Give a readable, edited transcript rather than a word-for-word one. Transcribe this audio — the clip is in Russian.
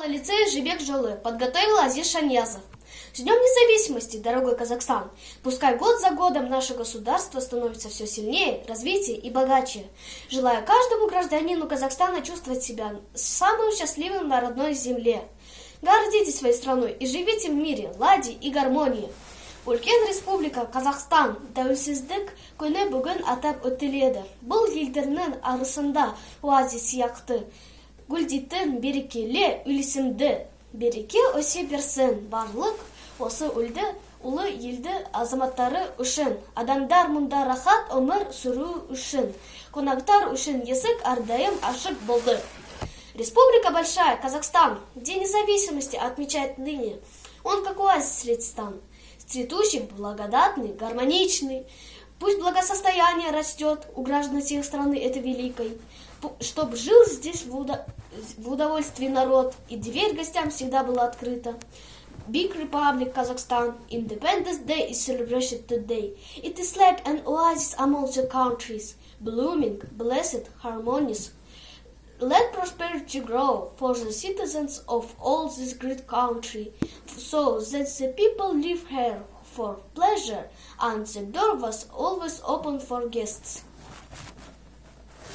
Лицей Жибек-Жолы подготовил Азиз Шаньязов. С Днем независимости, дорогой Казахстан! Пускай год за годом наше государство становится все сильнее, развитее и богаче. Желаю каждому гражданину Казахстана чувствовать себя самым счастливым на родной земле. Гордитесь своей страной и живите в мире, ладе и гармонии. Үлкен республика Казахстан тәуелсіздік күні бүгін атап өтіледі. Бұл елдерінің арасында оазис сияқты гүлдейтін берекелі үйлесімді. Береке өсе берсін, барлық осы ұлы елді азаматтары үшін, адамдар мұнда рахат өмір сүру үшін, қонақтар үшін есік әрдайым ашық болды. Республика Большая, Казахстан, День независимости отмечает ныне. Он как оазис среди стран, цветущий, благодатный, гармоничный. Пусть благосостояние растет у граждан всей страны этой великой, чтобы жил здесь в удовольствии народ, и дверь гостям всегда была открыта. Big Republic Kazakhstan, Independence Day is celebrated today. It is like an oasis among the countries, blooming, blessed, harmonious. Let prosperity grow for the citizens of all this great country, so that the people live here for pleasure, and the door was always open for guests.